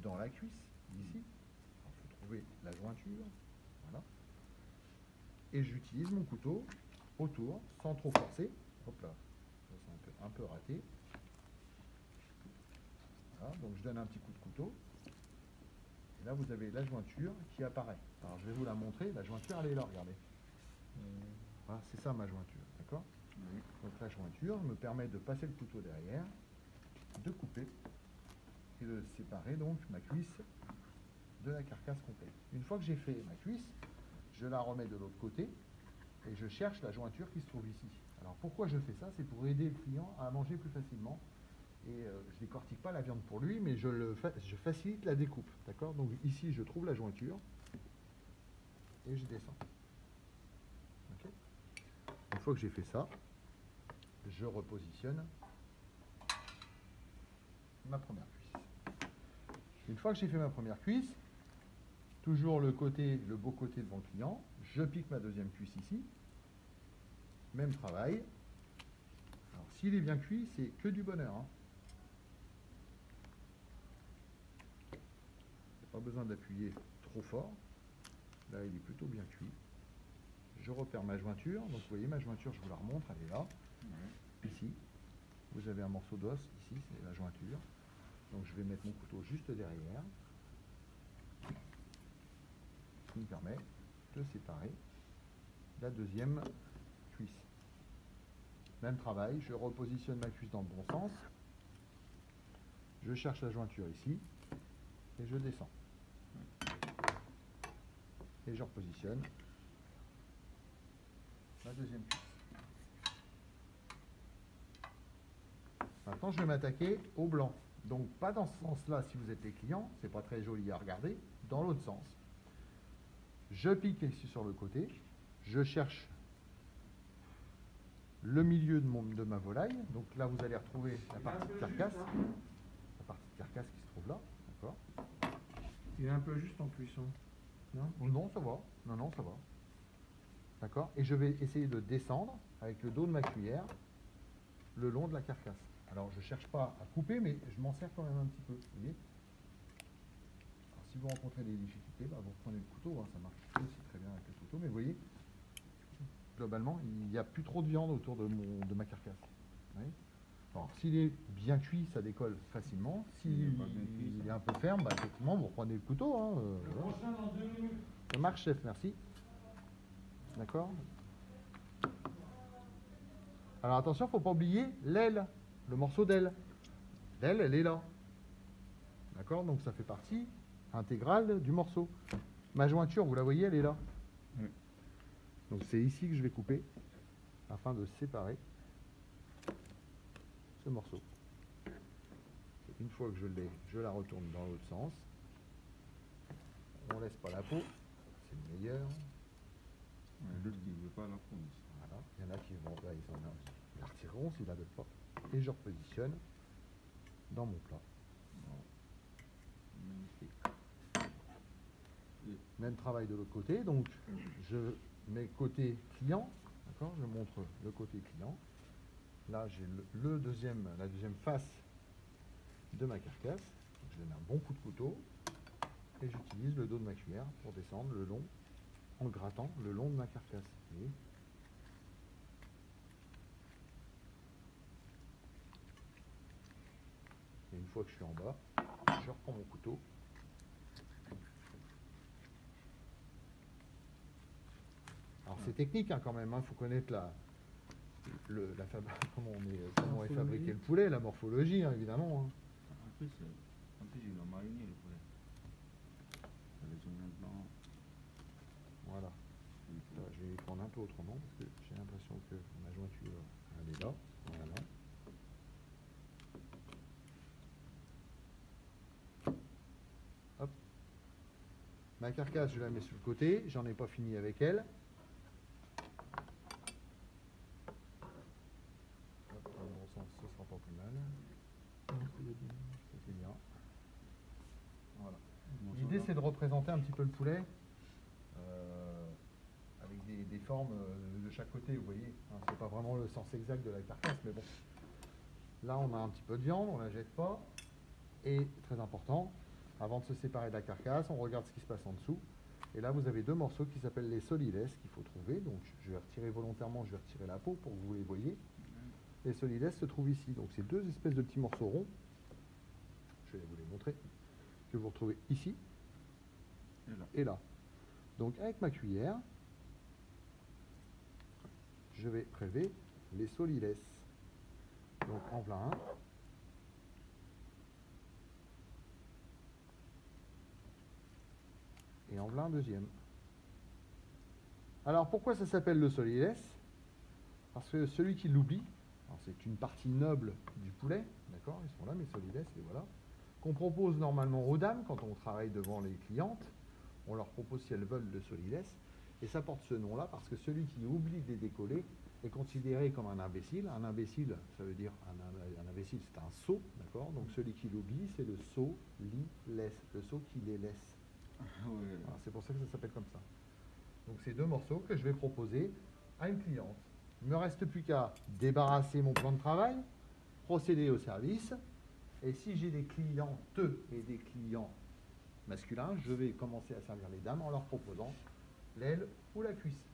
dans la cuisse, ici. Il faut trouver la jointure. Voilà. Et j'utilise mon couteau autour, sans trop forcer. Hop là, c'est un peu raté. Voilà, donc je donne un petit coup de couteau. Et là, vous avez la jointure qui apparaît. Alors, je vais vous la montrer. La jointure, elle est là, regardez. Voilà, c'est ça ma jointure, d'accord? Donc la jointure me permet de passer le couteau derrière, de couper et de séparer donc ma cuisse de la carcasse complète. Une fois que j'ai fait ma cuisse, je la remets de l'autre côté et je cherche la jointure qui se trouve ici. Alors pourquoi je fais ça? C'est pour aider le client à manger plus facilement. Et je décortique pas la viande pour lui, mais je facilite la découpe, d'accord? Donc ici, je trouve la jointure et je descends. Okay. Une fois que j'ai fait ça, je repositionne ma première cuisse. Une fois que j'ai fait ma première cuisse, toujours le beau côté devant le client, je pique ma deuxième cuisse ici, même travail. Alors s'il est bien cuit, c'est que du bonheur, hein. Pas besoin d'appuyer trop fort. Là, il est plutôt bien cuit. Je repère ma jointure. Donc, vous voyez, ma jointure, je vous la remontre. Elle est là. Ici. Vous avez un morceau d'os. Ici, c'est la jointure. Donc, je vais mettre mon couteau juste derrière. Ce qui me permet de séparer la deuxième cuisse. Même travail. Je repositionne ma cuisse dans le bon sens. Je cherche la jointure ici. Et je descends. Et je repositionne la deuxième cuisse. Maintenant, je vais m'attaquer au blanc. Donc, pas dans ce sens-là si vous êtes les clients, c'est pas très joli à regarder. Dans l'autre sens. Je pique ici sur le côté. Je cherche le milieu de ma volaille. Donc là, vous allez retrouver la partie de carcasse. La partie de carcasse qui se trouve là. D'accord. Il est un peu juste en cuisson. Non? Non, ça va. Non, non, ça va. D'accord. Et je vais essayer de descendre avec le dos de ma cuillère le long de la carcasse. Alors, je ne cherche pas à couper, mais je m'en sers quand même un petit peu. Vous voyez? Alors, si vous rencontrez des difficultés, bah, vous prenez le couteau. Hein, ça marche aussi très bien avec le couteau. Mais vous voyez, globalement, il n'y a plus trop de viande autour de ma carcasse. Vous voyez? Alors, s'il est bien cuit, ça décolle facilement. S'il est un peu ferme, bah, effectivement, vous reprenez le couteau. Hein, prochain dans 2 minutes. Ça marche, chef, merci. D'accord. Alors attention, il ne faut pas oublier l'aile, le morceau d'aile. L'aile, elle est là. D'accord. Donc ça fait partie intégrale du morceau. Ma jointure, vous la voyez, elle est là. Oui. Donc c'est ici que je vais couper afin de séparer ce morceau. Et une fois que je l'ai, je la retourne dans l'autre sens. On ne laisse pas la peau, c'est le meilleur. L'autre qui ne veut pas la prendre. Voilà. Il y en a qui vont, là, ils la retireront s'ils ne la veulent pas. Et je repositionne dans mon plat. Magnifique. Même travail de l'autre côté, donc je mets côté client, d'accord, je montre le côté client. Là j'ai la deuxième face de ma carcasse. Je donne un bon coup de couteau et j'utilise le dos de ma cuillère pour descendre le long, en grattant le long de ma carcasse. Vous voyez. Et une fois que je suis en bas, je reprends mon couteau. Alors c'est technique hein, quand même, il faut connaître comment est fabriqué le poulet, la morphologie hein, évidemment. Hein. En plus, il a mariné le poulet. Avec son blanc. Voilà. Je vais les prendre un peu autrement parce que j'ai l'impression que ma jointure elle est là. Voilà. Hop. Ma carcasse, je la mets sur le côté. J'en ai pas fini avec elle. Hop, dans le bon sens, ce sera pas plus mal. C'est bien. Voilà. L'idée, c'est de représenter un petit peu le poulet avec des formes de chaque côté, vous voyez. Hein, c'est pas vraiment le sens exact de la carcasse, mais bon. Là, on a un petit peu de viande, on la jette pas. Et, très important, Avant de se séparer de la carcasse, on regarde ce qui se passe en dessous. Et là, vous avez deux morceaux qui s'appellent les solides qu'il faut trouver. Donc, je vais retirer volontairement, je vais retirer la peau pour que vous les voyez. Les solides se trouvent ici. Donc, c'est deux espèces de petits morceaux ronds. Je vais vous les montrer. Que vous retrouvez ici et là. Donc, avec ma cuillère, je vais prélever les solides. Donc, en voilà un. Et en voilà un deuxième. Alors pourquoi ça s'appelle le solides? Parce que celui qui l'oublie, c'est une partie noble du poulet, d'accord, ils sont là mes solides, et voilà, qu'on propose normalement aux dames quand on travaille devant les clientes, on leur propose si elles veulent le solides, et ça porte ce nom-là parce que celui qui oublie de les décoller est considéré comme un imbécile. Un imbécile, ça veut dire un imbécile, c'est un sot, d'accord, donc celui qui l'oublie, c'est le solides, le sot qui les laisse. Voilà, c'est pour ça que ça s'appelle comme ça. Donc c'est deux morceaux que je vais proposer à une cliente. Il ne me reste plus qu'à débarrasser mon plan de travail, procéder au service, et si j'ai des clientes et des clients masculins, je vais commencer à servir les dames en leur proposant l'aile ou la cuisse.